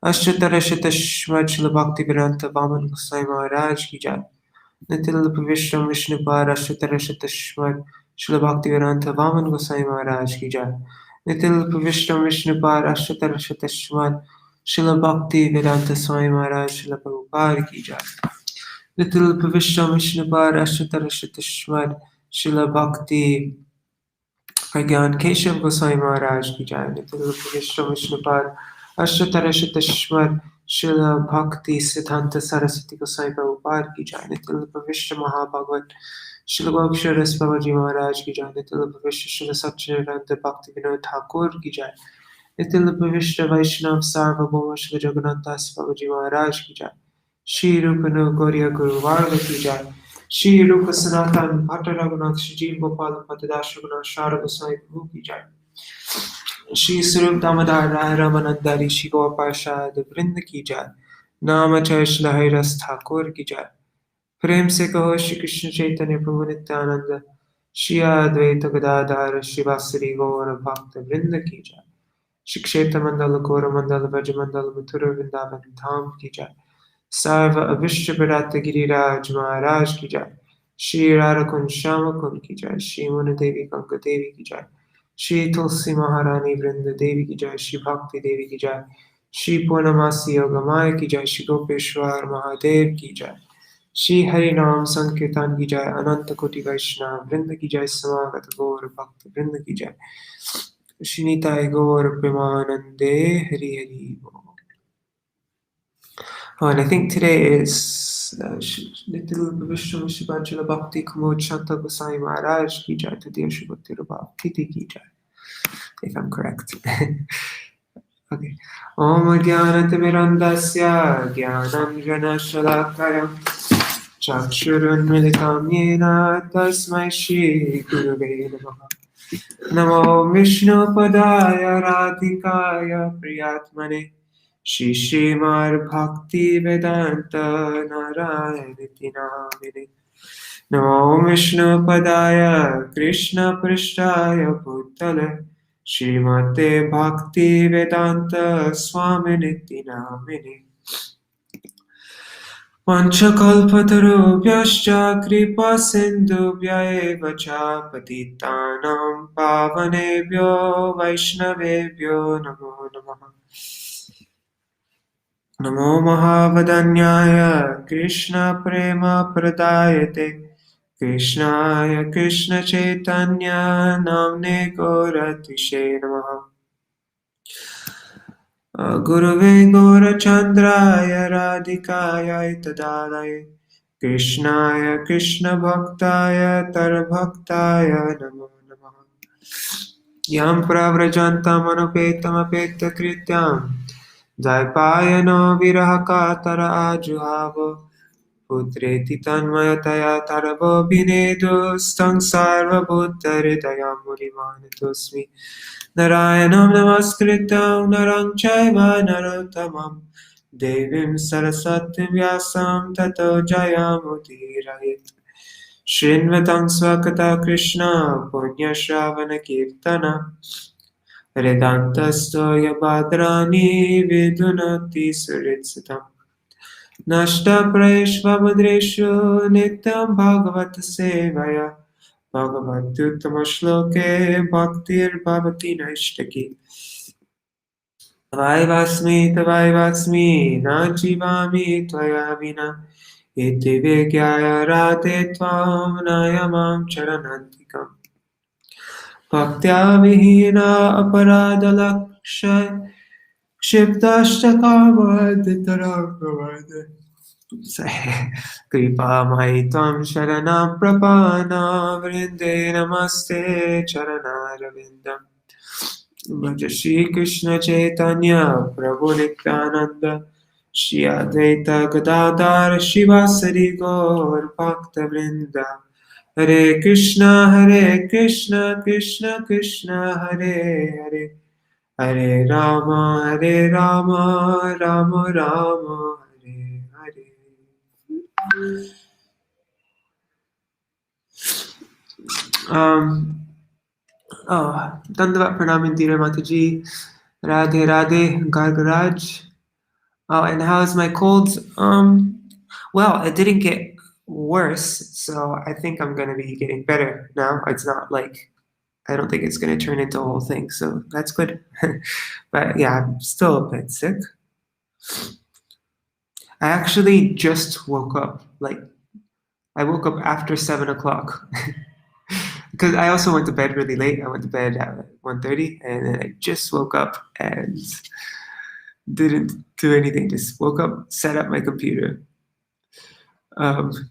अष्टोत्तरशतश्वत श्रील भक्तिवेदांत वामन गोसाई महाराज की जय। नितिल विष्णु विष्णुपाद अष्टोत्तरशतश्वत श्रील भक्तिवेदांत वामन गोसाई महाराज की जय। नितिल विष्णु विष्णुपाद अष्टोत्तरशतश्वत श्रील भक्तिवेदांत स्वामी महाराज श्रील प्रभुपाद की जय। नितिल विष्णु विष्णुपाद अष्टोत्तरशतश्वत श्रील भक्ति प्रज्ञान केशव गोसाई महाराज की जय। नितिल विष्णु विष्णुपाद अष्टोत्तरशतश्वत श्रील भक्ति सिद्धांत सरस्वती गोसाई प्रभुपाद की जय। नितिल विष्णु महाभागवत श्रील गोक्षरस बाबाजी महाराज की जय। नितिल विष्णु श्रील सच्चिदानंद भक्ति विनोद ठाकुर की जय। नितिल विष्णु वैष्णव सार्वभौम श्री जगन्नाथ दास बाबाजी महाराज की जय। श्री रूप गौरिया गुरुवार की जय। श्री रूप सनातन भट्ट रघुनाथ श्री जीव गोपाल पतदास रघुनाथ शार गोसाई प्रभु की जय। श्री स्वरूप दामोदर राय रामानंदारी श्री गोपाशाद वृंद की जय। नाम चैश लहरस ठाकुर की जय। प्रेम से कहो श्री कृष्ण चैतन्य प्रभु नित्यानंद श्री अद्वैत गदाधर शिवासरी गौर भक्त वृंद की जय। श्री क्षेत्र मंडल गौर मंडल ब्रज मंडल मथुर वृंदावन धाम की जय। सर्व अभिष्ट विराट गिरिराज महाराज की जय। श्री राधा कुंज श्याम कुंज की जय। श्री मुन देवी गंग देवी की जय। श्री तुलसी महारानी वृंद देवी की जय। श्री भक्ति देवी की जय। श्री पूर्णमासी योगमाय की जय। श्री गोपेश्वर महादेव की जय। श्री हरि नाम संकीर्तन की जय। अनंत कोटि वैष्णव वृंद की जय। समागत गौर भक्त वृंद की जय। श्री निताय गौर प्रेमानंदे हरि हरि बोल। Oh, and I think today is Little Vishnu Shivanjala Bhakti Kumud Shanta Gosai Maharaj ki jai to Dear Shubhakti Rubhav Kiti ki jai, if I'm correct. Okay. Om Jnanatimirandasya Jnanam Jana Shalakaya Chakshurun Militam Yena Tasmai Shri Guruve Namaha. Namo Vishnu Padaya Radhikaya Priyatmane Shri Śrīmad-Bhāgavatam Vedanta Narayana Namine. Namo Vishnu Padaya Krishna Prishtaya Bhutale Śrīmate Bhakti Vedanta Swaminiti Namine. Panchakalpatarubhyascha kripa sindhubhya eva cha patitanam pavanebhyo vaishnavebhyo namo namaha. Namo Mahavadanyaya Krishna Prema Pradayate Krishnaya Krishna Chaitanya Namne Gauratishe Namaha. Guruve Gaurachandraya Radhikaya Tadalaya Krishnaya Krishna Bhaktaya Tarabhaktaya Namo Namaha. Yam Pravrajantam Anupetam Apeta Krityam Daipayano Virahaka Tara Ajuhavo Putreti Tanmayataya Taravo Binedu Stang Sarva Bhuttaridayam Mulimanitosmi Narayanam Namaskritam Narang Chaiva Narottamam Devim Saraswatim Vyasam Tato Jayamudirayet Shrinvatang Swakata Krishna Punya Shravana Kirtana Vedantastoya Bhadrani Vidunati Suritsatam Nashta Prayeshvabhadreshu Nityam Bhagavata Sevaya Bhagavatuttama Shloke Bhaktir Bhavati Naishtaki Tavaivasmi Na Jivami Tvaya Vina Iti Vigyaya Radhe Tvam Nayamam Charanantikam Bhaktya Vihina Aparadalakshay Kshiptashtakamaditarakavade Kripa Mahitvam Sharanam Prapana Vrinde Namaste Charanaravindam Bhaja Shri Krishna Chaitanya Prabhu Nityananda Shri Advaita Gadadhar Shivasari Gaur Bhakta Vrinda Hare Krishna Krishna Krishna Hare Hare Hare Rama Rama Rama Hare Hare. Dandavat Pranam Indira Mataji. Radhe Radhe Gargaraj. Oh, and how is my cold? Well, it didn't get worse, so I think I'm gonna be getting better now. It's not like I don't think it's gonna turn into a whole thing, so that's good. But yeah, I'm still a bit sick. I actually just woke up. Like I woke up after 7 o'clock. Because I also went to bed really late. I went to bed at 1:30, and then I just woke up and didn't do anything. Just woke up, set up my computer.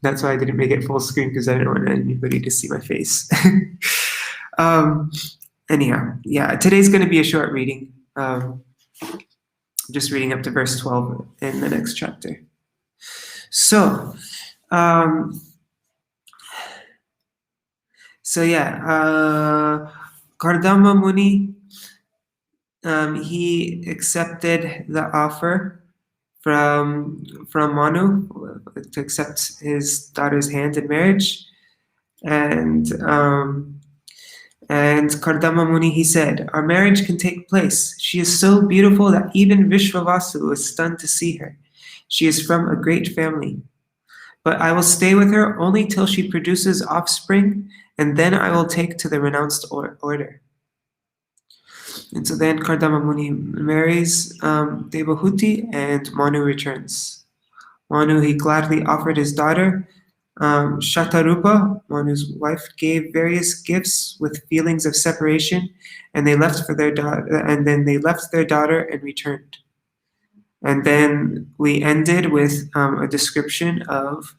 That's why I didn't make it full screen because I didn't want anybody to see my face. um, anyhow, yeah, today's going to be a short reading. Just reading up to verse 12 in the next chapter. So, Kardama Muni, he accepted the offer from Manu to accept his daughter's hand in marriage, and Kardama Muni, he said, "Our marriage can take place. She is so beautiful that even Vishvavasu is stunned to see her. She is from a great family. But I will stay with her only till she produces offspring, and then I will take to the renounced order." And so then Kardama Muni marries Devahuti, and Manu returns. Manu, he gladly offered his daughter. Shatarupa, Manu's wife, gave various gifts with feelings of separation, and they left for their daughter. And then they left their daughter and returned. And then we ended with a description of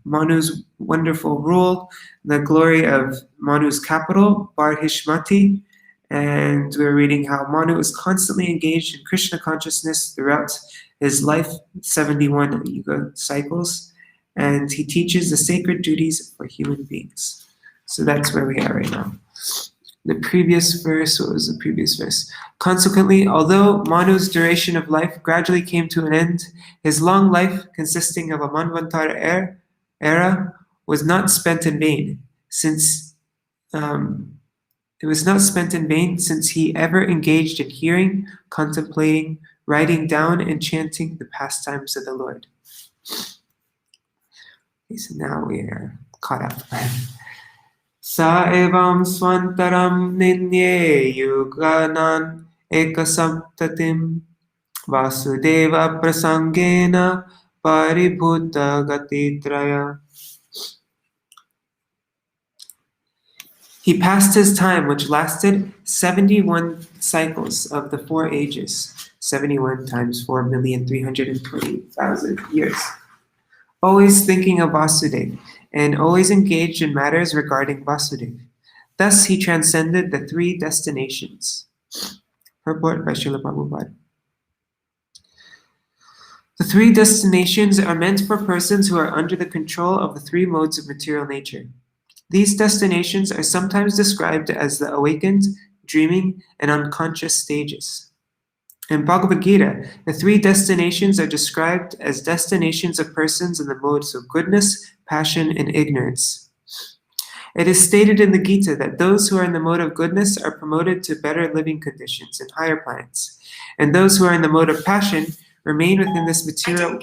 Manu's wonderful rule, the glory of Manu's capital, Barhishmati, and we're reading how Manu is constantly engaged in Krishna consciousness throughout his life, 71 yuga cycles, and he teaches the sacred duties for human beings. So that's where we are right now. The previous verse, what was the previous verse? Consequently, although Manu's duration of life gradually came to an end, his long life, consisting of a Manvantara era, was not spent in vain, since it was not spent in vain since he ever engaged in hearing, contemplating, writing down, and chanting the pastimes of the Lord. Okay, so now we are caught up. Sa evam swantaram ninye yuganan ekasaptatim vasudeva prasangena paribhuta gatitraya. He passed his time, which lasted 71 cycles of the 4 ages, 71 times 4,320,000 years, always thinking of Vasudeva, and always engaged in matters regarding Vasudeva. Thus he transcended the 3 destinations. Purport by Srila Prabhupada. The 3 destinations are meant for persons who are under the control of the 3 modes of material nature. These destinations are sometimes described as the awakened, dreaming, and unconscious stages. In Bhagavad Gita, the 3 destinations are described as destinations of persons in the modes of goodness, passion, and ignorance. It is stated in the Gita that those who are in the mode of goodness are promoted to better living conditions in higher planets, and those who are in the mode of passion remain within this material.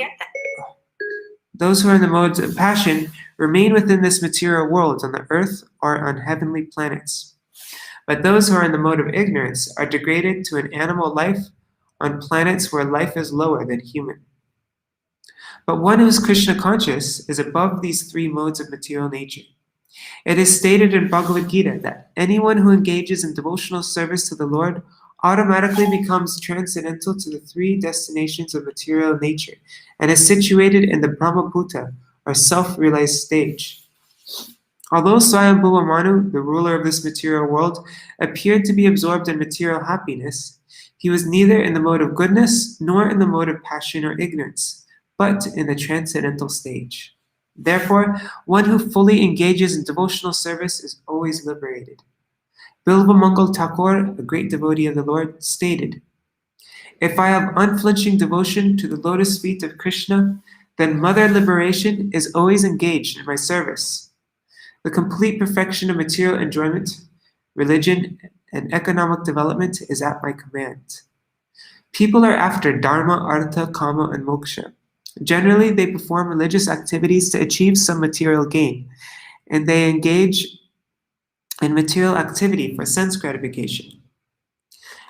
Those who are in the modes of passion remain within this material world on the earth or on heavenly planets. But those who are in the mode of ignorance are degraded to an animal life on planets where life is lower than human. But one who is Krishna conscious is above these 3 modes of material nature. It is stated in Bhagavad Gita that anyone who engages in devotional service to the Lord automatically becomes transcendental to the 3 destinations of material nature and is situated in the Brahmabhuta, or self-realized stage. Although Swayambhuva Manu, the ruler of this material world, appeared to be absorbed in material happiness, he was neither in the mode of goodness nor in the mode of passion or ignorance, but in the transcendental stage. Therefore, one who fully engages in devotional service is always liberated. Bilvamangal Thakur, a great devotee of the Lord, stated, "If I have unflinching devotion to the lotus feet of Krishna, then Mother Liberation is always engaged in my service. The complete perfection of material enjoyment, religion, and economic development is at my command." People are after dharma, artha, kama, and moksha. Generally, they perform religious activities to achieve some material gain, and they engage in material activity for sense gratification.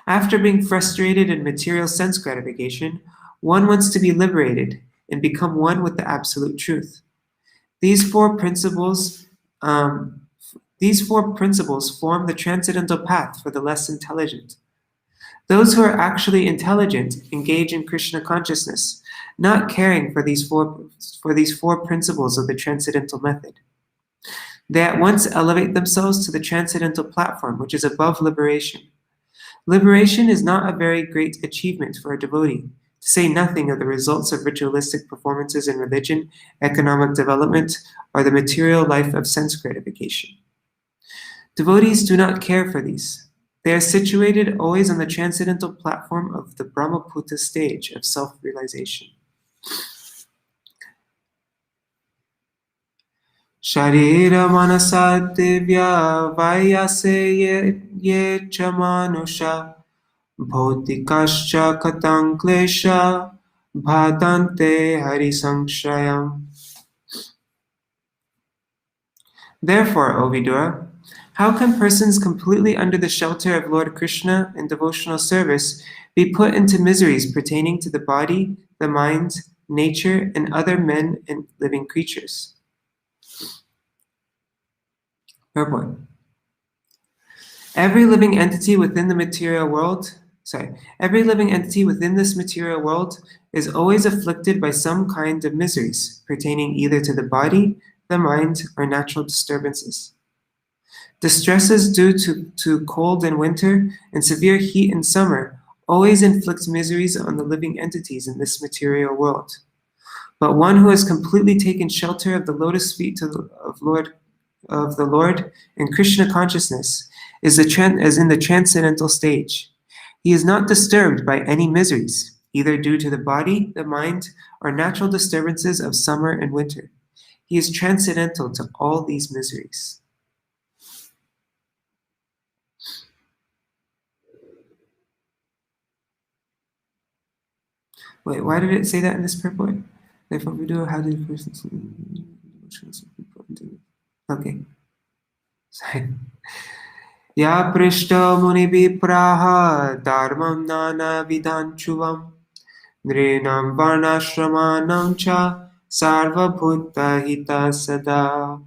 After being frustrated in material sense gratification, one wants to be liberated and become one with the absolute truth. These four principles form the transcendental path for the less intelligent. Those who are actually intelligent engage in Krishna consciousness, not caring for these four principles of the transcendental method. They at once elevate themselves to the transcendental platform, which is above liberation. Liberation is not a very great achievement for a devotee, to say nothing of the results of ritualistic performances in religion, economic development, or the material life of sense gratification. Devotees do not care for these. They are situated always on the transcendental platform of the Brahmaputra stage of self-realization. Sharira manasa divya vayase ye cha manusha bhautikascha katang klesha bhadante harisankshayam. Therefore, O Vidura, how can persons completely under the shelter of Lord Krishna in devotional service be put into miseries pertaining to the body, the mind, nature, and other men and living creatures? Purport. Every living entity within this material world is always afflicted by some kind of miseries pertaining either to the body, the mind, or natural disturbances. Distresses due to cold in winter and severe heat in summer always inflict miseries on the living entities in this material world. But one who has completely taken shelter of the lotus feet of the Lord in Krishna consciousness is in the transcendental stage. He is not disturbed by any miseries, either due to the body, the mind, or natural disturbances of summer and winter. He is transcendental to all these miseries. Wait, why did it say that in this purport? Therefore, we do how did persons. Okay. Sorry. Ya prishta muni vipraha dharmam nana vidanchuvam nrinam varnashramanam cha sarva bhutta hita sada.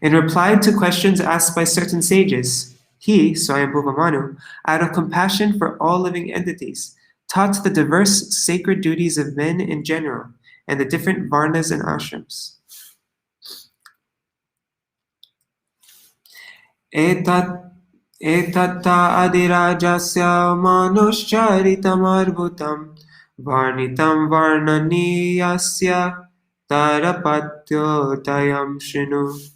In reply to questions asked by certain sages, he, Swayambhuva, out of compassion for all living entities, taught the diverse sacred duties of men in general and the different varnas and ashrams. Etatta adirajasya manushcharitam arbutam varnitam varnaniyasya tarapatyotayam shrinu.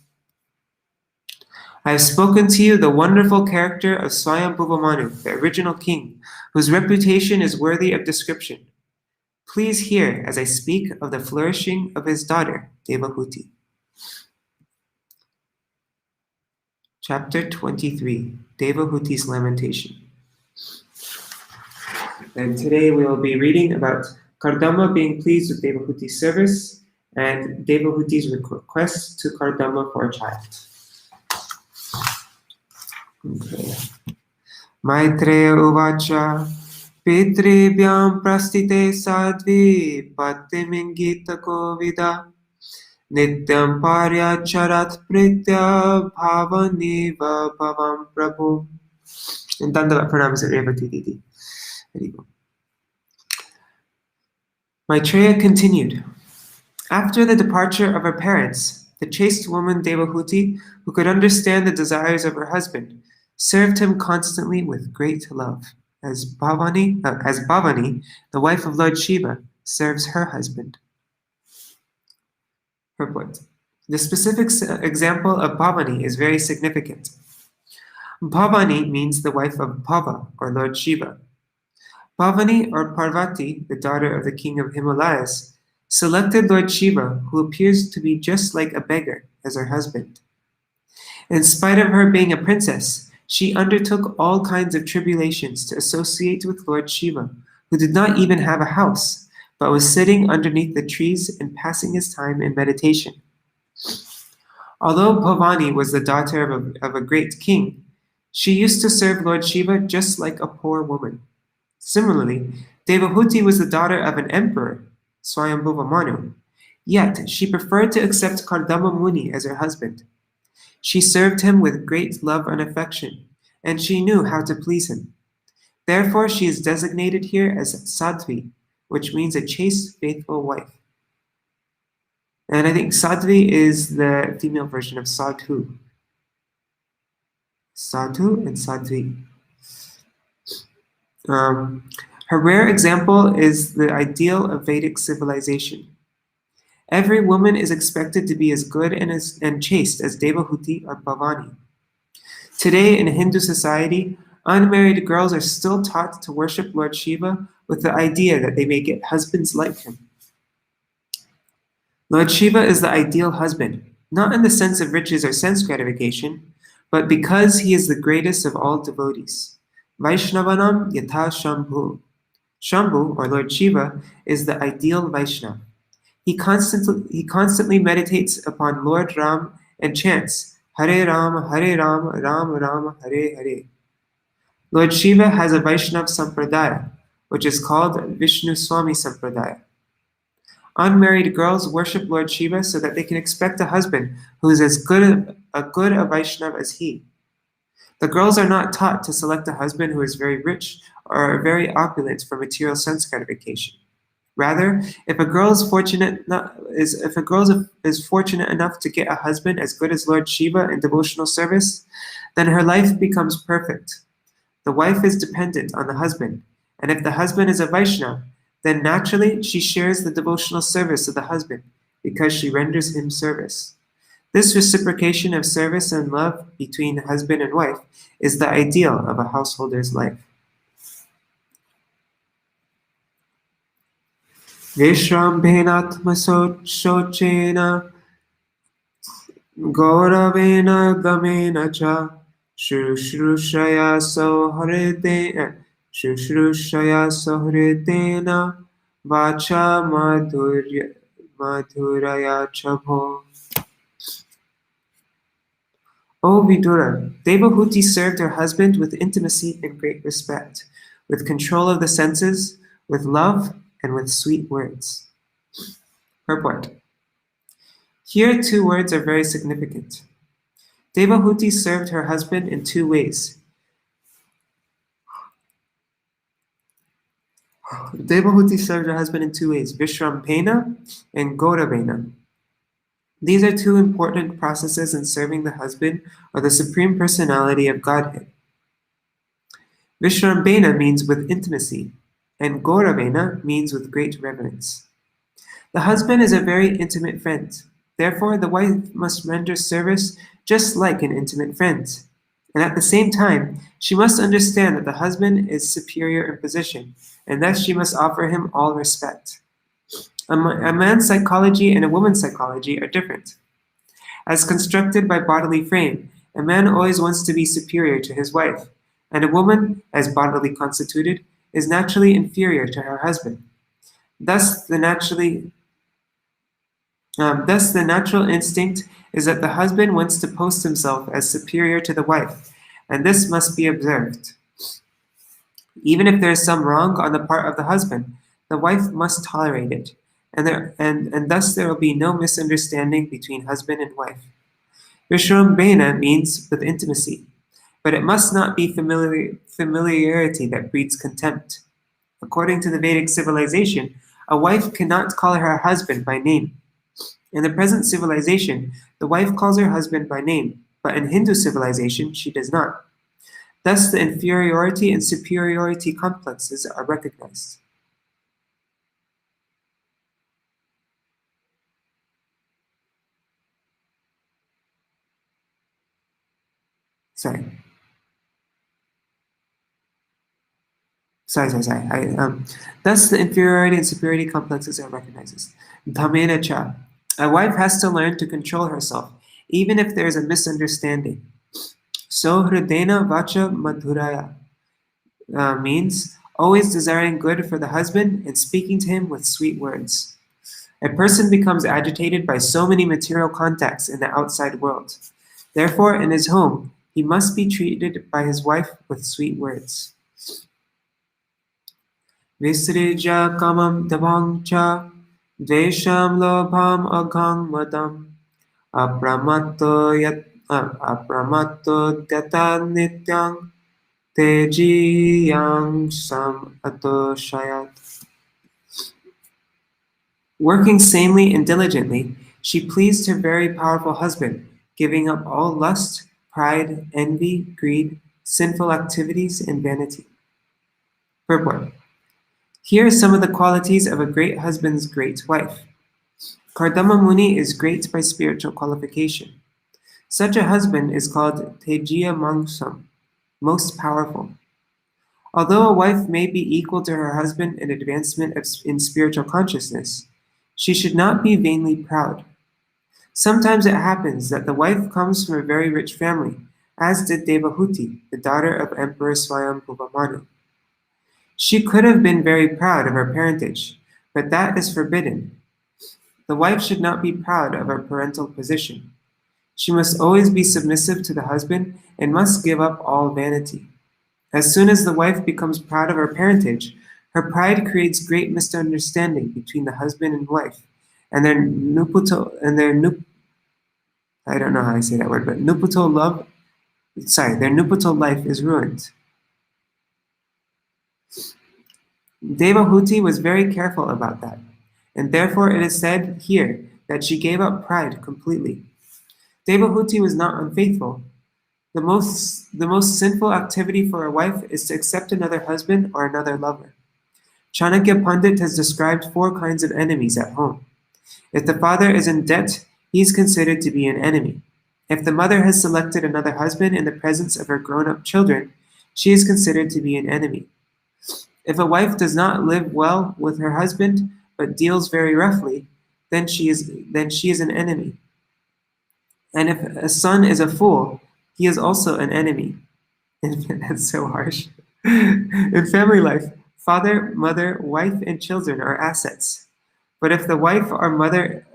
I have spoken to you the wonderful character of Swayambhuva, the original king, whose reputation is worthy of description. Please hear as I speak of the flourishing of his daughter, Devahuti. Chapter 23, Devahuti's Lamentation. And today we will be reading about Kardama being pleased with Devahuti's service and Devahuti's request to Kardama for a child. Okay. Maitreya uvacha pitribhyam prastite sadvi patimingita kovida nityam paryacharat pritya bhavaniva bhavam prabhu. And Dandavat pranams at Revati Didi. Maitreya continued. After the departure of her parents, the chaste woman Devahuti, who could understand the desires of her husband, served him constantly with great love, as Bhavani, the wife of Lord Shiva, serves her husband. Purport. The specific example of Bhavani is very significant. Bhavani means the wife of Bhava, or Lord Shiva. Bhavani, or Parvati, the daughter of the king of Himalayas, selected Lord Shiva, who appears to be just like a beggar, as her husband. In spite of her being a princess, She undertook all kinds of tribulations to associate with Lord Shiva, who did not even have a house, but was sitting underneath the trees and passing his time in meditation. Although Bhavani was the daughter of a great king, she used to serve Lord Shiva just like a poor woman. Similarly, Devahuti was the daughter of an emperor, Swayambhuva Manu, yet she preferred to accept Kardama Muni as her husband. She served him with great love and affection, and she knew how to please him. Therefore, she is designated here as Sadhvi, which means a chaste, faithful wife. And I think Sadhvi is the female version of Sadhu. Sadhu and Sadhvi. Her rare example is the ideal of Vedic civilization. Every woman is expected to be as good and chaste as Devahuti or Bhavani. Today in Hindu society, unmarried girls are still taught to worship Lord Shiva with the idea that they may get husbands like him. Lord Shiva is the ideal husband, not in the sense of riches or sense gratification, but because he is the greatest of all devotees. Vaishnavanam yatha Shambhu. Shambhu, or Lord Shiva, is the ideal Vaishnava. He constantly meditates upon Lord Ram and chants, Hare Ram, Ram Ram, Hare Hare. Lord Shiva has a Vaishnav Sampradaya, which is called Vishnu Swami Sampradaya. Unmarried girls worship Lord Shiva so that they can expect a husband who is as good a Vaishnav as he. The girls are not taught to select a husband who is very rich or very opulent for material sense gratification. Rather, if a girl is fortunate enough to get a husband as good as Lord Shiva in devotional service, then her life becomes perfect. The wife is dependent on the husband, and if the husband is a Vaishnava, then naturally she shares the devotional service of the husband because she renders him service. This reciprocation of service and love between husband and wife is the ideal of a householder's life. Vishrambhenatma Shochena Gauravena Gamena Cha Shrushrushaya Sohridena Vacha Madhuraya Chabho. O Vidura, Devahuti served her husband with intimacy and great respect, with control of the senses, with love, and with sweet words. Purport. Here, two words are very significant. Devahuti served her husband in two ways. Vishrambhena and Gauravena. These are two important processes in serving the husband or the Supreme Personality of Godhead. Vishrambhena means with intimacy, and Gauravena means with great reverence. The husband is a very intimate friend. Therefore, the wife must render service just like an intimate friend. And at the same time, she must understand that the husband is superior in position, and thus she must offer him all respect. A man's psychology and a woman's psychology are different. As constructed by bodily frame, a man always wants to be superior to his wife, and a woman, as bodily constituted, is naturally inferior to her husband. Thus, the natural instinct is that the husband wants to post himself as superior to the wife, and this must be observed. Even if there is some wrong on the part of the husband, the wife must tolerate it, and thus there will be no misunderstanding between husband and wife. Vishrambhena means with intimacy, but it must not be familiarity that breeds contempt. According to the Vedic civilization, a wife cannot call her husband by name. In the present civilization, the wife calls her husband by name, but in Hindu civilization, she does not. Thus, the inferiority and superiority complexes are recognized. Thus, the inferiority and superiority complexes are recognized. Dhamena cha. A wife has to learn to control herself, even if there is a misunderstanding. So hridena vacha madhuraya means always desiring good for the husband and speaking to him with sweet words. A person becomes agitated by so many material contacts in the outside world. Therefore, in his home, he must be treated by his wife with sweet words. Visrija kamam dabang cha, dvesham lobham agham madam, apramatto data nityang, tejiyang sam atoshayat. Working sanely and diligently, she pleased her very powerful husband, giving up all lust, pride, envy, greed, sinful activities, and vanity. Purport. Here are some of the qualities of a great husband's great wife. Kardama Muni is great by spiritual qualification. Such a husband is called Tejiya Mangsam, most powerful. Although a wife may be equal to her husband in advancement in spiritual consciousness, she should not be vainly proud. Sometimes it happens that the wife comes from a very rich family, as did Devahuti, the daughter of Emperor Swayambhuva Manu. She could have been very proud of her parentage, but that is forbidden. The wife should not be proud of her parental position. She must always be submissive to the husband and must give up all vanity. As soon as the wife becomes proud of her parentage, her pride creates great misunderstanding between the husband and wife, and their I don't know how I say that word, but their nuputo life is ruined. Devahuti was very careful about that, and therefore it is said here that she gave up pride completely. Devahuti was not unfaithful. The most sinful activity for a wife is to accept another husband or another lover. Chanakya Pandit has described 4 kinds of enemies at home. If the father is in debt, he is considered to be an enemy. If the mother has selected another husband in the presence of her grown-up children, she is considered to be an enemy. If a wife does not live well with her husband, but deals very roughly, then she is an enemy. And if a son is a fool, he is also an enemy. That's so harsh. In family life, father, mother, wife, and children are assets. But if the wife or mother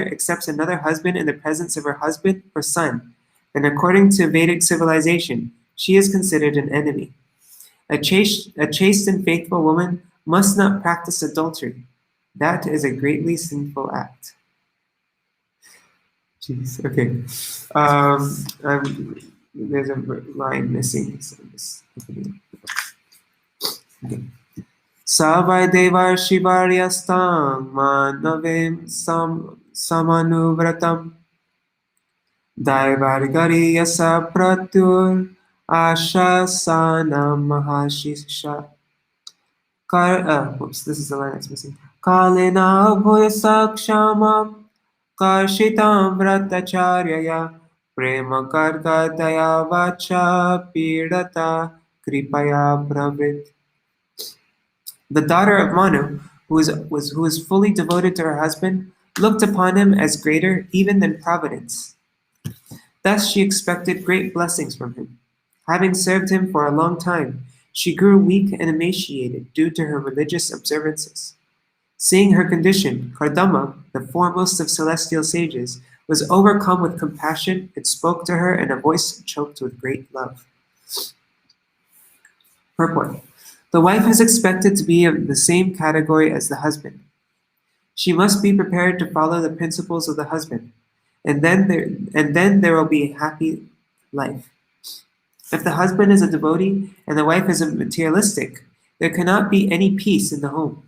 accepts another husband in the presence of her husband or son, then according to Vedic civilization, she is considered an enemy. A chaste and faithful woman must not practice adultery. That is a greatly sinful act. Jeez, okay. There's a line missing. Okay. Savai devar shivaryastam manavim samanuvratam daivargari yasa pratyur ashasanam mahashisha. This is the line that's missing. Kalena bhuyasakshamam karshitam vratacharyaya prema karga daya vacha pidata kripaya bravit. The daughter of Manu, who was fully devoted to her husband, looked upon him as greater even than Providence. Thus she expected great blessings from him. Having served him for a long time, she grew weak and emaciated due to her religious observances. Seeing her condition, Kardama, the foremost of celestial sages, was overcome with compassion and spoke to her in a voice choked with great love. Purport. The wife is expected to be of the same category as the husband. She must be prepared to follow the principles of the husband, and then there will be a happy life. If the husband is a devotee and the wife is a materialistic, there cannot be any peace in the home.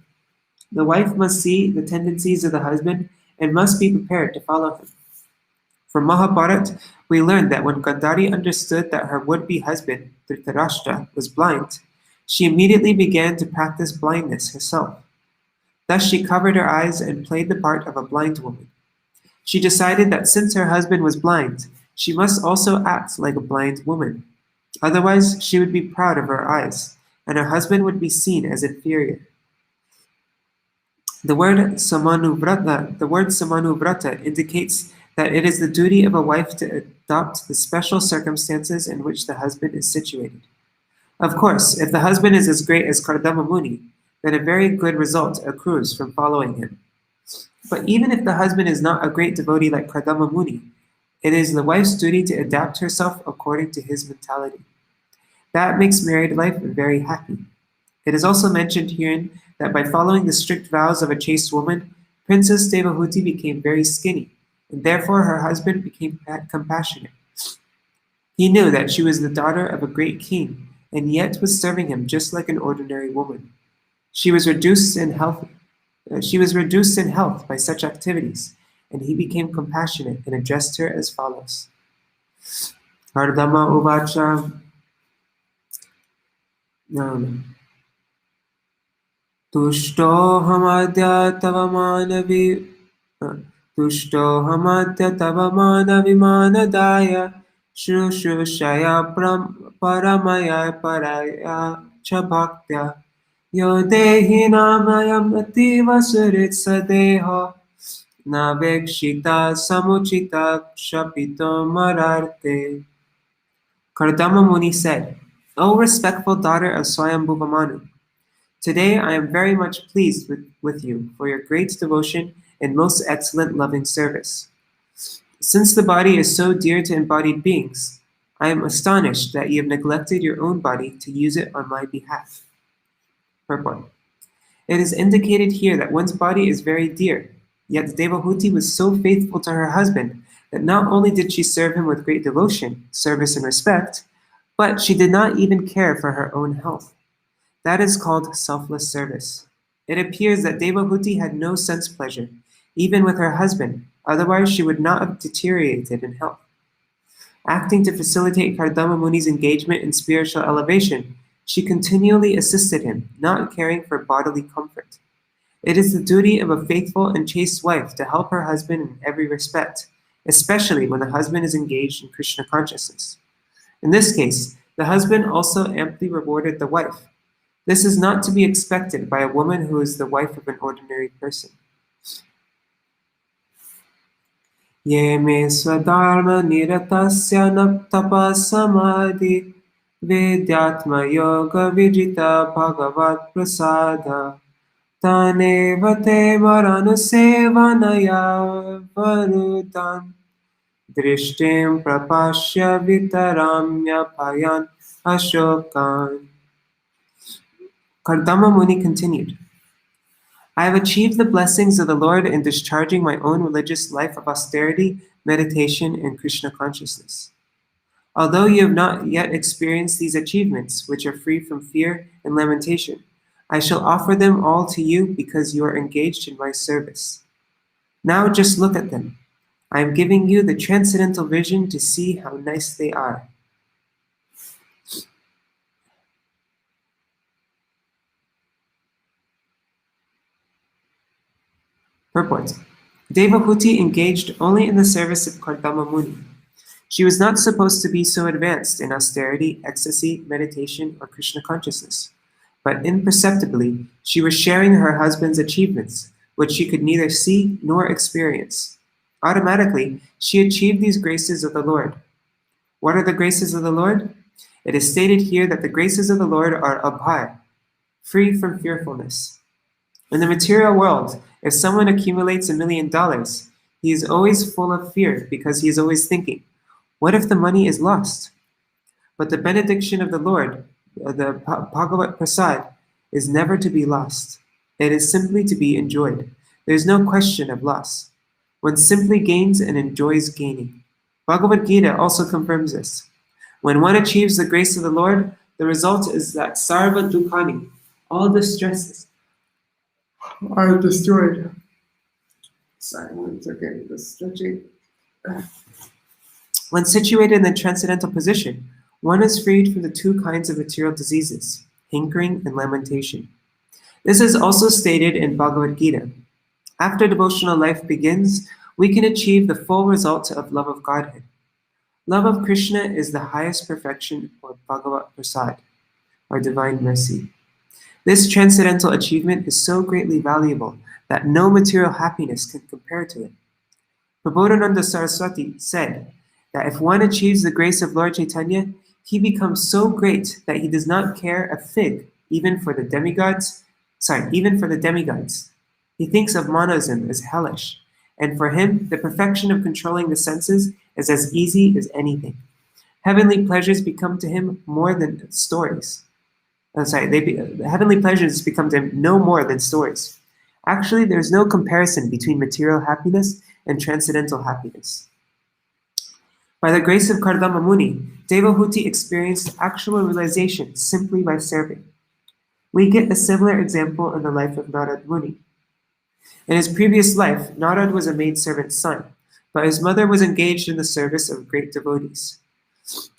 The wife must see the tendencies of the husband and must be prepared to follow him. From Mahabharata, we learn that when Gandhari understood that her would-be husband, Dhritarashtra, was blind, she immediately began to practice blindness herself. Thus she covered her eyes and played the part of a blind woman. She decided that since her husband was blind, she must also act like a blind woman. Otherwise, she would be proud of her eyes, and her husband would be seen as inferior. The word Samanuvrata indicates that it is the duty of a wife to adopt the special circumstances in which the husband is situated. Of course, if the husband is as great as Kardama Muni, then a very good result accrues from following him. But even if the husband is not a great devotee like Kardama Muni, it is the wife's duty to adapt herself according to his mentality. That makes married life very happy. It is also mentioned herein that by following the strict vows of a chaste woman, Princess Devahuti became very skinny, and therefore her husband became compassionate. He knew that she was the daughter of a great king, and yet was serving him just like an ordinary woman. She was reduced in health by such activities, and he became compassionate and addressed her as follows. Kardama uvacha Tushtohamadya tava manavimanadaya Shushushaya paramaya paraya cha bhaktya Yo dehi namayam ativa surit sadeha Navekshita samuchita shapito mararte. Kardama Muni said, O respectful daughter of Swayambhuva Manu, today I am very much pleased with you for your great devotion and most excellent loving service. Since the body is so dear to embodied beings, I am astonished that you have neglected your own body to use it on my behalf. Purport. It is indicated here that one's body is very dear, yet Devahuti was so faithful to her husband that not only did she serve him with great devotion, service, and respect, but she did not even care for her own health. That is called selfless service. It appears that Devahuti had no sense pleasure, even with her husband, otherwise she would not have deteriorated in health. Acting to facilitate Kardama Muni's engagement in spiritual elevation, she continually assisted him, not caring for bodily comfort. It is the duty of a faithful and chaste wife to help her husband in every respect, especially when the husband is engaged in Krishna consciousness. In this case, the husband also amply rewarded the wife. This is not to be expected by a woman who is the wife of an ordinary person. Ye me swadharma niratasya tapasamadhi Vedyatma yoga vijita bhagavat prasada Tanevate maranusevanaya varudan Drishtim prapashya vitaramya payan ashokan. Kardama Muni continued, I have achieved the blessings of the Lord in discharging my own religious life of austerity, meditation, and Krishna consciousness. Although you have not yet experienced these achievements, which are free from fear and lamentation, I shall offer them all to you because you are engaged in my service. Now just look at them. I am giving you the transcendental vision to see how nice they are. Purport. Devahuti engaged only in the service of Kardama Muni. She was not supposed to be so advanced in austerity, ecstasy, meditation, or Krishna consciousness, but imperceptibly she was sharing her husband's achievements, which she could neither see nor experience. Automatically, she achieved these graces of the Lord. What are the graces of the Lord? It is stated here that the graces of the Lord are abhay, free from fearfulness. In the material world, if someone accumulates $1 million, he is always full of fear because he is always thinking, what if the money is lost? But the benediction of the Lord, the Bhagavat Prasad, is never to be lost. It is simply to be enjoyed. There is no question of loss. One simply gains and enjoys gaining. Bhagavad Gita also confirms this. When one achieves the grace of the Lord, the result is that sarva dukkani, all distresses, are destroyed. Sorry, 1 second, just stretching. When situated in the transcendental position, one is freed from the two kinds of material diseases, hankering and lamentation. This is also stated in Bhagavad Gita. After devotional life begins, we can achieve the full result of love of Godhead. Love of Krishna is the highest perfection or Bhagavat Prasad, or divine mercy. This transcendental achievement is so greatly valuable that no material happiness can compare to it. Prabodhananda Saraswati said that if one achieves the grace of Lord Chaitanya, he becomes so great that he does not care a fig, even for the demigods. He thinks of monism as hellish, and for him, the perfection of controlling the senses is as easy as anything. Heavenly pleasures become to him more than stories. Heavenly pleasures become to him no more than stories. Actually, there is no comparison between material happiness and transcendental happiness. By the grace of Kardama Muni, Devahuti experienced actual realization simply by serving. We get a similar example in the life of Narad Muni. In his previous life, Narad was a maidservant's son, but his mother was engaged in the service of great devotees.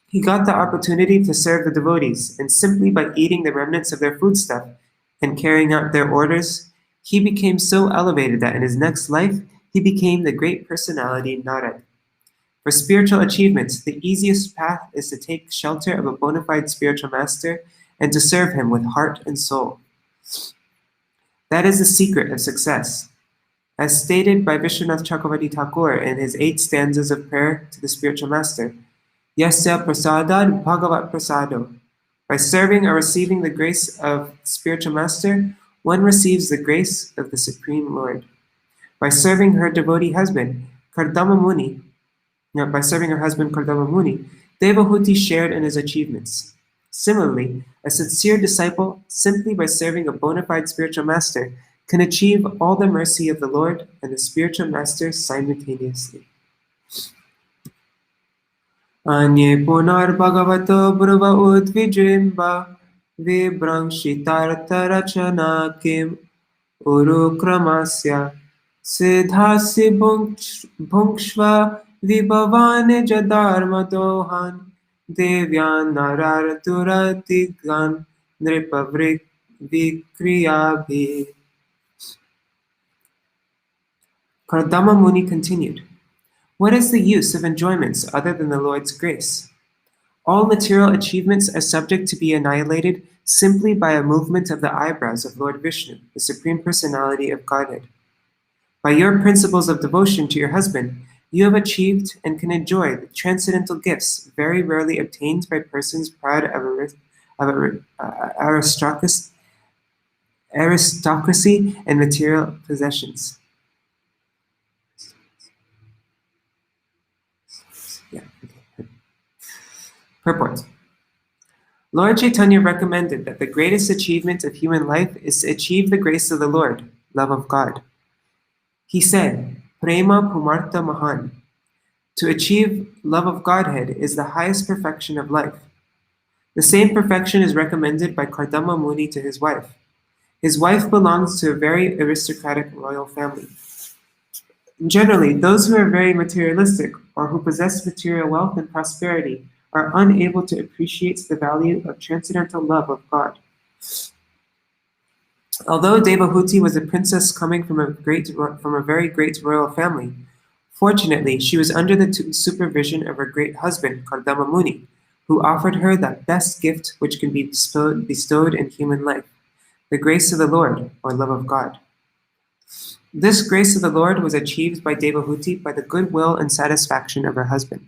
He got the opportunity to serve the devotees, and simply by eating the remnants of their foodstuff and carrying out their orders, he became so elevated that in his next life, he became the great personality Narad. For spiritual achievements, the easiest path is to take shelter of a bona fide spiritual master and to serve him with heart and soul. That is the secret of success. As stated by Vishwanath Chakravarti Thakur in his 8 stanzas of prayer to the spiritual master, Yasya prasadad bhagavat prasado. By serving or receiving the grace of spiritual master, one receives the grace of the Supreme Lord. By serving her devotee husband, Kardama Muni, Devahuti shared in his achievements. Similarly, a sincere disciple, simply by serving a bona fide spiritual master, can achieve all the mercy of the Lord and the spiritual master simultaneously. Anye punar bhagavato bruva udvijrimba vibrangshitartarachana kim urukramasya siddhasi bhunkshva vibhavane jadarmadohan devyan nararaturatigan nripavrik vikriyabhi. Kardama Muni continued, what is the use of enjoyments other than the Lord's grace? All material achievements are subject to be annihilated simply by a movement of the eyebrows of Lord Vishnu, the Supreme Personality of Godhead. By your principles of devotion to your husband, you have achieved and can enjoy the transcendental gifts very rarely obtained by persons proud of aristocracy and material possessions. Purport. Lord Chaitanya recommended that the greatest achievement of human life is to achieve the grace of the Lord, love of God. He said, Prema Pumartha Mahan. To achieve love of Godhead is the highest perfection of life. The same perfection is recommended by Kardama Muni to his wife. His wife belongs to a very aristocratic royal family. Generally, those who are very materialistic or who possess material wealth and prosperity are unable to appreciate the value of transcendental love of God. Although Devahuti was a princess coming from a very great royal family, fortunately she was under the supervision of her great husband, Kardama Muni, who offered her that best gift which can be bestowed in human life, the grace of the Lord, or love of God. This grace of the Lord was achieved by Devahuti by the goodwill and satisfaction of her husband.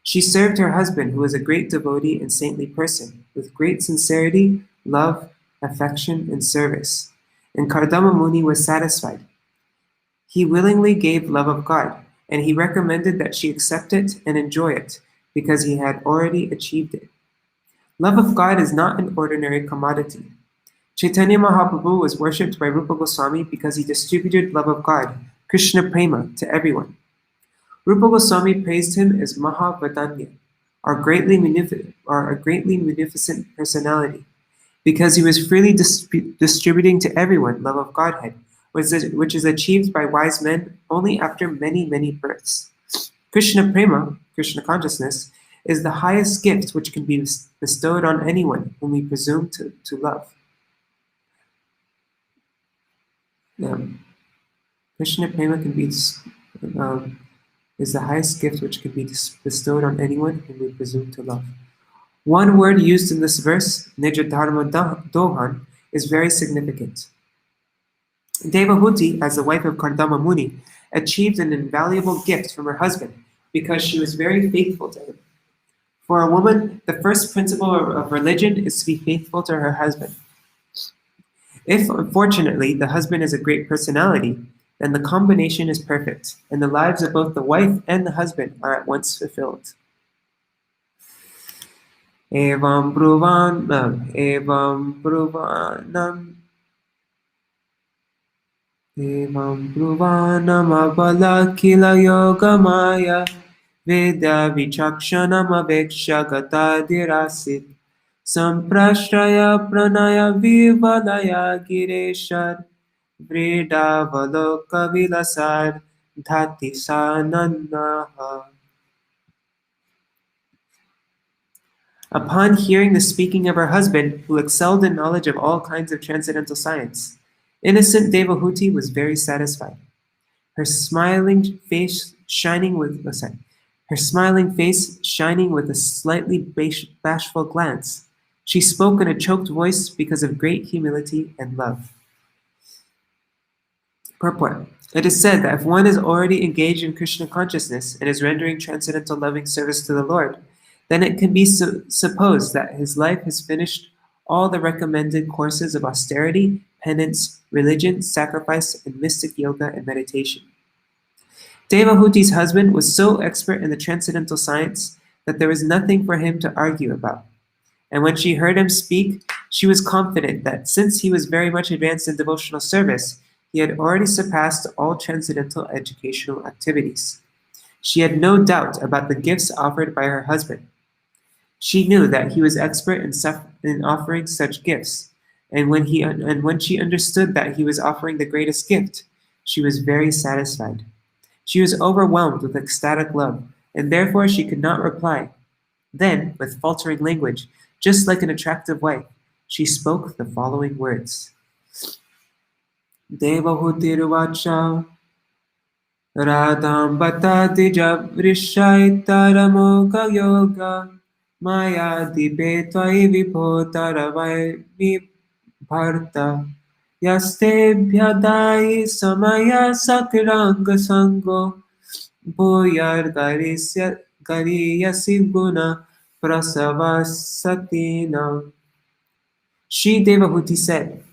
She served her husband, who was a great devotee and saintly person, with great sincerity, love, affection, and service. And Kardama Muni was satisfied. He willingly gave love of God, and he recommended that she accept it and enjoy it, because he had already achieved it. Love of God is not an ordinary commodity. Chaitanya Mahaprabhu was worshipped by Rupa Goswami because he distributed love of God, Krishna Prema, to everyone. Rupa Goswami praised him as Mahavadanya, a greatly munificent personality, because he was freely distributing to everyone love of Godhead, which is achieved by wise men only after many, many births. Krishna Prema, Krishna consciousness, is the highest gift which can be bestowed on anyone whom we presume to love. Krishna Prema can be is the highest gift which can be bestowed on anyone whom we presume to love. One word used in this verse, Nija Dharma Dohan, is very significant. Devahuti, as the wife of Kardama Muni, achieved an invaluable gift from her husband because she was very faithful to him. For a woman, the first principle of religion is to be faithful to her husband. If, unfortunately, the husband is a great personality, then the combination is perfect, and the lives of both the wife and the husband are at once fulfilled. Evam bruvanam, evam bruvanam, evam bruvanam abala kila yoga maya, vidya vichakshanam aveksha gata dirasit, samprashraya pranaya vivalaya gireshar, Vridavaloka vilasad dhati sananaha. Upon hearing the speaking of her husband, who excelled in knowledge of all kinds of transcendental science, innocent Devahuti was very satisfied. Her smiling face shining with a slightly bashful glance. She spoke in a choked voice because of great humility and love. Purport. It is said that if one is already engaged in Krishna consciousness and is rendering transcendental loving service to the Lord, then it can be supposed that his life has finished all the recommended courses of austerity, penance, religion, sacrifice, and mystic yoga and meditation. Devahuti's husband was so expert in the transcendental science that there was nothing for him to argue about. And when she heard him speak, she was confident that since he was very much advanced in devotional service, he had already surpassed all transcendental educational activities. She had no doubt about the gifts offered by her husband. She knew that he was expert in offering such gifts, and when she understood that he was offering the greatest gift, she was very satisfied. She was overwhelmed with ecstatic love, and therefore she could not reply. Then, with faltering language, just like an attractive wife, she spoke the following words. Devahutirvacha Radham Batadija Vrishaitaramo Yoga Maya Dipe Tvai Vipotaravai Vibharta Yaste Bhyadai Samaya Sakiranga Sango Bhuyar Gariyasi Guna Prasavasatina. Shri Devahuti said,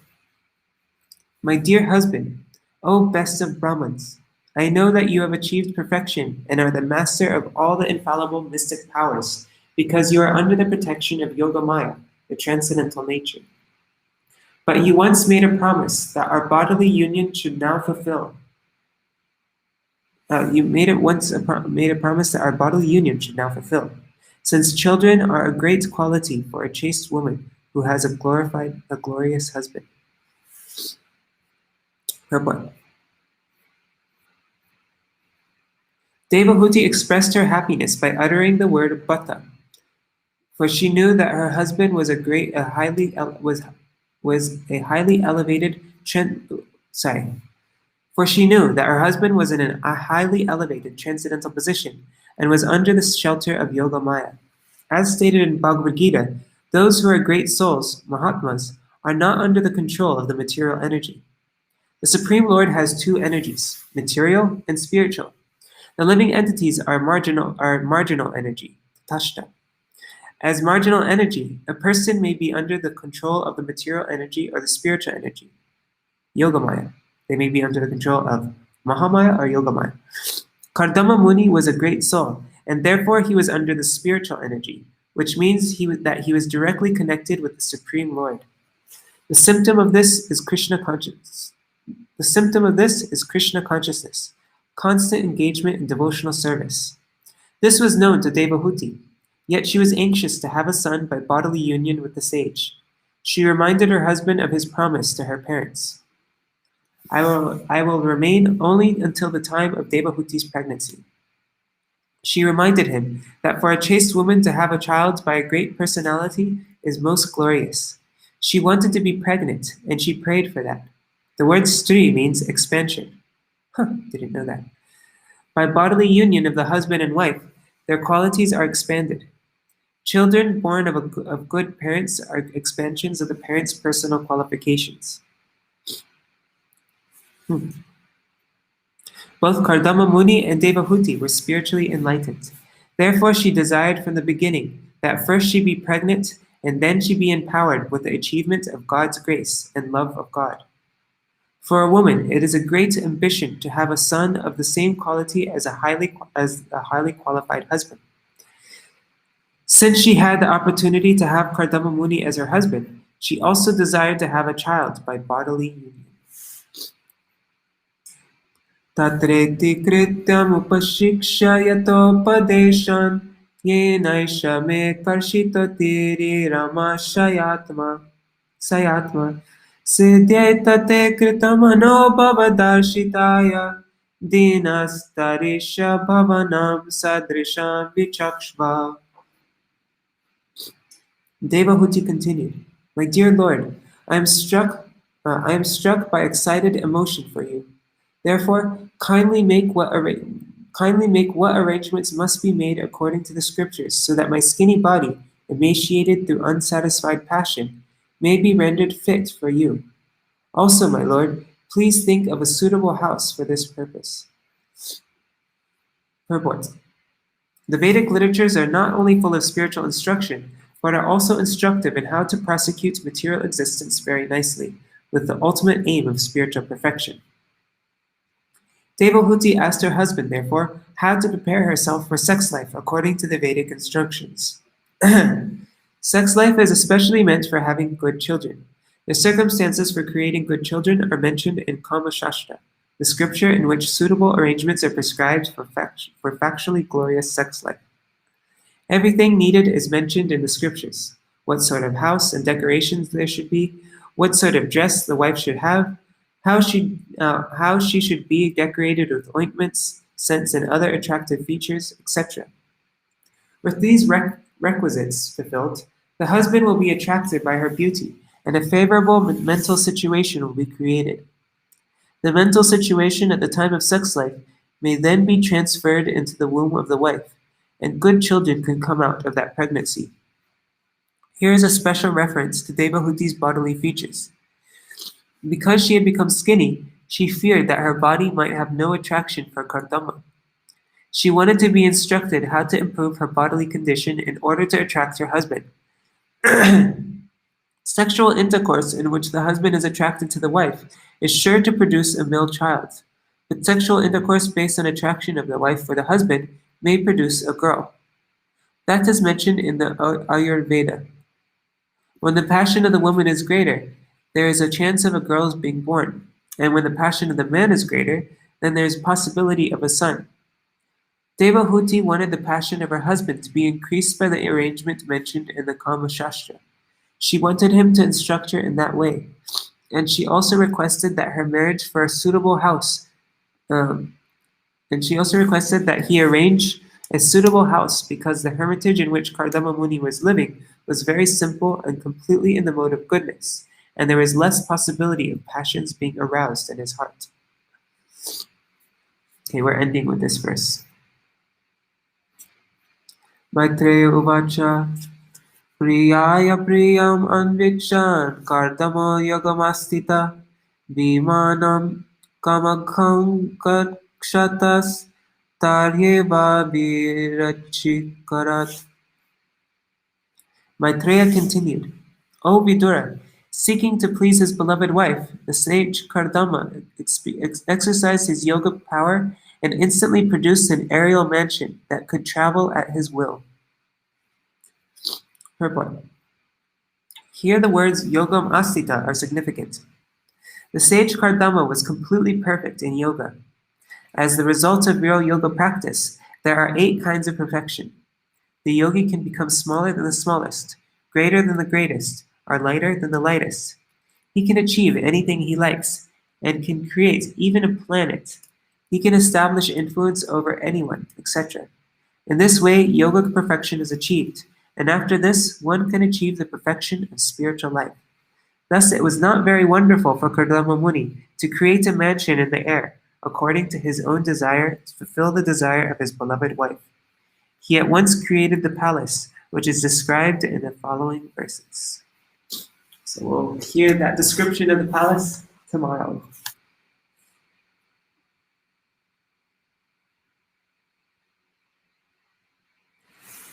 My dear husband, O best of Brahmins, I know that you have achieved perfection and are the master of all the infallible mystic powers because you are under the protection of Yogamaya, the transcendental nature. But you once made a promise that our bodily union should now fulfill. You made a promise that our bodily union should now fulfill, since children are a great quality for a chaste woman who has a glorious husband. Purport. Devahuti expressed her happiness by uttering the word bhata, for she knew that her husband was a highly elevated For she knew that her husband was in a highly elevated transcendental position and was under the shelter of Yoga Maya. As stated in Bhagavad Gita, those who are great souls, Mahatmas, are not under the control of the material energy. The Supreme Lord has two energies, material and spiritual. The living entities are marginal energy, tashta. As marginal energy, a person may be under the control of the material energy or the spiritual energy, Yogamaya. They may be under the control of Mahamaya or Yogamaya. Kardama Muni was a great soul, and therefore he was under the spiritual energy, which means that he was directly connected with the Supreme Lord. The symptom of this is Krishna consciousness. Constant engagement in devotional service. This was known to Devahuti, yet she was anxious to have a son by bodily union with the sage. She reminded her husband of his promise to her parents. I will remain only until the time of Devahuti's pregnancy. She reminded him that for a chaste woman to have a child by a great personality is most glorious. She wanted to be pregnant, and she prayed for that. The word Strī means expansion. Didn't know that. By bodily union of the husband and wife, their qualities are expanded. Children born of good parents are expansions of the parents' personal qualifications. Both Kardama Muni and Devahuti were spiritually enlightened. Therefore, she desired from the beginning that first she be pregnant and then she be empowered with the achievement of God's grace and love of God. For a woman, it is a great ambition to have a son of the same quality as a highly qualified husband. Since she had the opportunity to have Kardama Muni as her husband, she also desired to have a child by bodily union. Tatreti krityam upashikshya yatopadeshan yenaisha me karshito tiri rama sayatma siddhyetate kritamano bhavadarshitaya dinastarisha bhavanam sadrisham vichakshva. Devahuti continued, "My dear Lord, I am struck by excited emotion for you. Therefore, kindly make what arrangements must be made according to the scriptures, so that my skinny body, emaciated through unsatisfied passion, may be rendered fit for you. Also, my Lord, please think of a suitable house for this purpose." Purport. The Vedic literatures are not only full of spiritual instruction, but are also instructive in how to prosecute material existence very nicely, with the ultimate aim of spiritual perfection. Devahuti asked her husband, therefore, how to prepare herself for sex life according to the Vedic instructions. Sex life is especially meant for having good children. The circumstances for creating good children are mentioned in Kama Shastra, the scripture in which suitable arrangements are prescribed for factually glorious sex life. Everything needed is mentioned in the scriptures: what sort of house and decorations there should be, what sort of dress the wife should have, how she should be decorated with ointments, scents, and other attractive features, etc. With these requisites fulfilled, the husband will be attracted by her beauty, and a favorable mental situation will be created. The mental situation at the time of sex life may then be transferred into the womb of the wife, and good children can come out of that pregnancy. Here is a special reference to Devahuti's bodily features. Because she had become skinny, she feared that her body might have no attraction for Kardama. She wanted to be instructed how to improve her bodily condition in order to attract her husband. Sexual intercourse in which the husband is attracted to the wife is sure to produce a male child, but sexual intercourse based on attraction of the wife for the husband may produce a girl. That is mentioned in the Ayurveda. When the passion of the woman is greater, there is a chance of a girl's being born, and when the passion of the man is greater, then there is possibility of a son. Devahuti wanted the passion of her husband to be increased by the arrangement mentioned in the Kama Shastra. She wanted him to instruct her in that way, and she also requested that her marriage for a suitable house, and she also requested that he arrange a suitable house because the hermitage in which Kardama Muni was living was very simple and completely in the mode of goodness, and there was less possibility of passions being aroused in his heart. Okay, we're ending with this verse. Maitreya Uvacha Priyaya Priyam Anvichan Kardama Yogamastita Vimanam Kamakham Kakshatas Taryeva Virachikarat. Maitreya continued, O Vidura, seeking to please his beloved wife, the sage Kardama exercised his yoga power and instantly produced an aerial mansion that could travel at his will. Purport. Here the words yogam astita are significant. The sage Kardama was completely perfect in yoga. As the result of real yoga practice, there are 8 kinds of perfection. The yogi can become smaller than the smallest, greater than the greatest, or lighter than the lightest. He can achieve anything he likes, and can create even a planet. He can establish influence over anyone, etc. In this way, yogic perfection is achieved, and after this, one can achieve the perfection of spiritual life. Thus, it was not very wonderful for Kardama Muni to create a mansion in the air, according to his own desire, to fulfill the desire of his beloved wife. He at once created the palace, which is described in the following verses. So we'll hear that description of the palace tomorrow.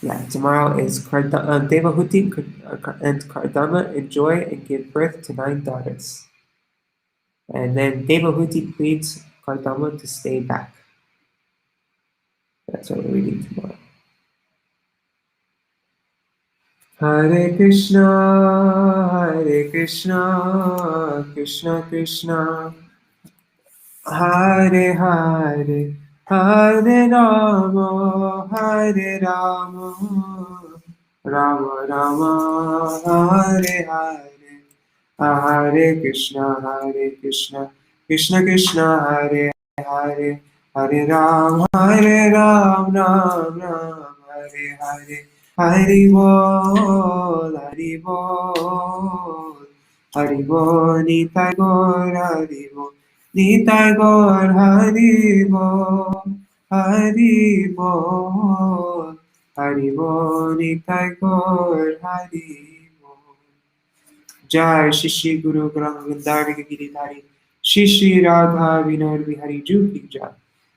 Yeah, tomorrow is Devahuti and Kardama enjoy and give birth to 9 daughters. And then Devahuti pleads Kardama to stay back. That's what we're reading tomorrow. Hare Krishna, Krishna Krishna, Hare Hare, Hare Rama, Hare Rama, Rama Rama, Hare Hare, Hare Krishna, Krishna Krishna, Hare Hare, Hare Ram, Ram Ram, Hare Hare. Hari Bol, Hari Bol, Hari Bol, Nitai Gaur, Hari Bol, Nitai Gaur, Hari Bol, Hari Bol, Hari Bol, Nitai Gaur, Hari Bol. Jai Shri Guru Granthadari Giridhari, Shri Radha Vinod Bihari Ju Ki Jai.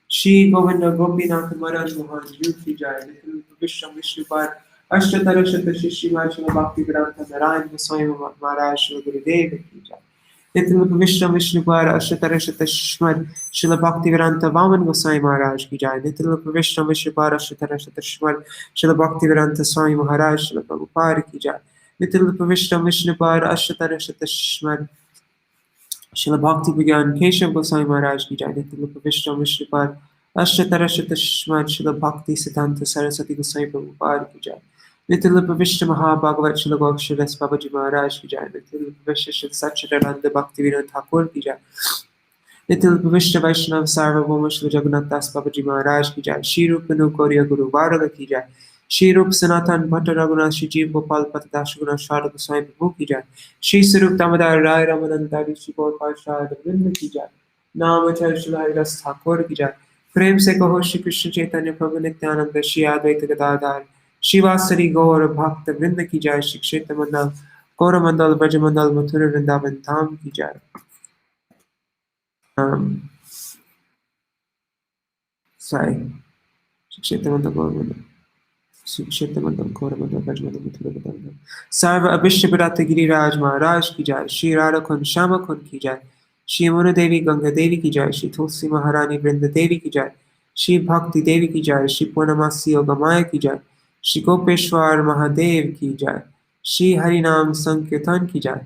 Shri Govinda Gopinath Maharaj Mohan Ju Ki Jai. Little Vishnu Vishnupad Ashtatara Shata Shri Vaishnava Bhakti Vedanta Narayan Goswami Maharaj Shri Gurudev Ki Jai. Little Vishnu Vishnupad Ashtatara Shata Shmad Shri Bhakti Vedanta Vaman Goswami Maharaj Ki Jai. Little Vishnu Vishnupad Ashtatara Shata Shmad Shri Bhakti Vedanta Swami Maharaj Shri Prabhupada Ki Jai. Little Vishnu Vishnupad Ashtatara Shata Shmad Srila Bhakti began Keshav Goswami Maharaj Ki Jai. Little Vishnu Vishnupad Ashtatara Shata Shmad Srila Bhakti Siddhanta Saraswati Goswami Prabhupada Ki Jai. Little Vishnu Mahabhagavat Srila Gokshadas Babaji Maharaj Ki Jai. Little Vishnu Satchidananda Bhakti Vinod Thakur Ki Jai. Little Vishnu Vaishnav Sarvabhauma Srila Jagannath Das Babaji Maharaj Ki Jai. Shri Rupanu Gauriya Guru Varga Ki Jai. Shri Rup Sanatan Bhatta Raghunath Shri Jeev Gopal Patadash Raghunath Sharada Goswami Prabhu Ki Jai. Shri Sarup Damodar Rai Ramanandari Shri Gopal Sharada Vrinda Ki Jai. Namachar Shri Haridas Thakur Ki Jai. प्रेम से कहो श्री कृष्ण चैतन्य प्रभु नित्यानंद श्री अद्वैत गदाधर शिवासरी गौर भक्त वृंद की जय श्री क्षेत्र मंडल गौर मंडल ब्रज मंडल मथुर वृंदावन धाम की जय sorry Shri क्षेत्र मंडल गौर मंडल श्री क्षेत्र मंडल गौर मंडल ब्रज मंडल मथुर वृंदावन सर्व अभिष्ट विराट गिरिराज महाराज की जय श्री राधा कुंड श्याम कुंड की जय श्री यमुना देवी गंगा देवी की जय श्री तुलसी महारानी वृंद देवी की जय श्री भक्ति देवी की जय श्री पूर्णमासी योगमाया की जय श्री गोपेश्वर महादेव की जय श्री हरिनाम संकीर्तन की जय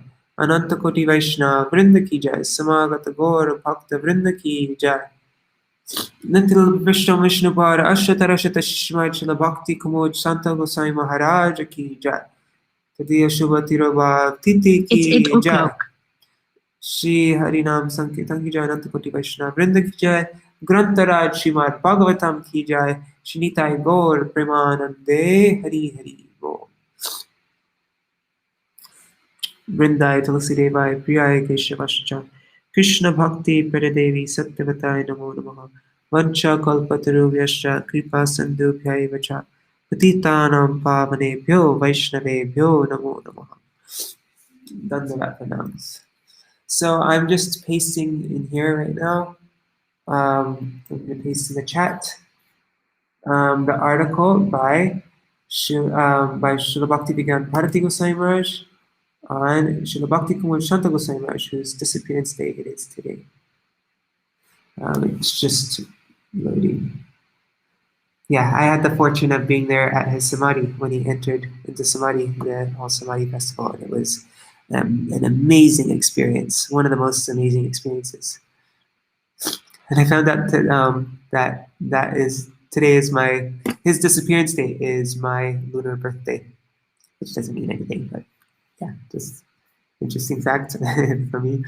अनंत कोटि वैष्णव वृंद की जय समागत गौर भक्त वृंद की जय नितिल विष्णु विष्णुपाद अष्टतर शत श्री भक्ति कुमोद संत गोसाई महाराज की जय तदीय शुभ तिरुभा तिथि की जय श्री हरिनाम संकीर्तन की जय अनंत कोटि वैष्णव वृंद की जय ग्रंथराज श्रीमद् भागवतम की जय श्री निताय गौर प्रेमानंदे हरि हरि बोल वृंदाय तुलसी देवाय प्रियाय केशवाश्च कृष्ण भक्ति प्रदेवी सत्यवताय नमो नमः वंशा कल्पतरुभ्यश्च कृपा सिन्धुभ्यैव च पतितानां पावनेभ्यो वैष्णवेभ्यो नमो नमः Dandavat pranams. So I'm just pasting in here right now. I'm going to paste in the chat the article by Srila Bhakti Vigyan Bharati Goswami Maharaj on Srila Bhakti Kumar Shanta Goswami Maharaj, whose disappearance day it is today. It's just loading. Yeah, I had the fortune of being there at his Samadhi when he entered into Samadhi, the All Samadhi Festival, and it was an amazing experience, one of the most amazing experiences. And I found out that today is his disappearance day is my lunar birthday, which doesn't mean anything, but yeah, just interesting fact for me.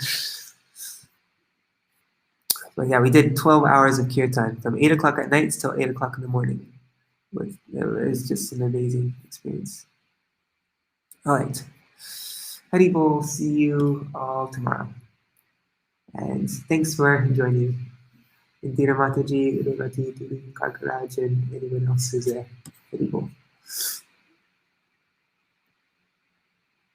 But yeah, we did 12 hours of kirtan from 8 o'clock at night till 8 o'clock in the morning. It was just an amazing experience. All right. Hari Bol, see you all tomorrow. And thanks for joining. Indira Mataji, Revati, Kakaraj, and anyone else who's there. Hari Bol.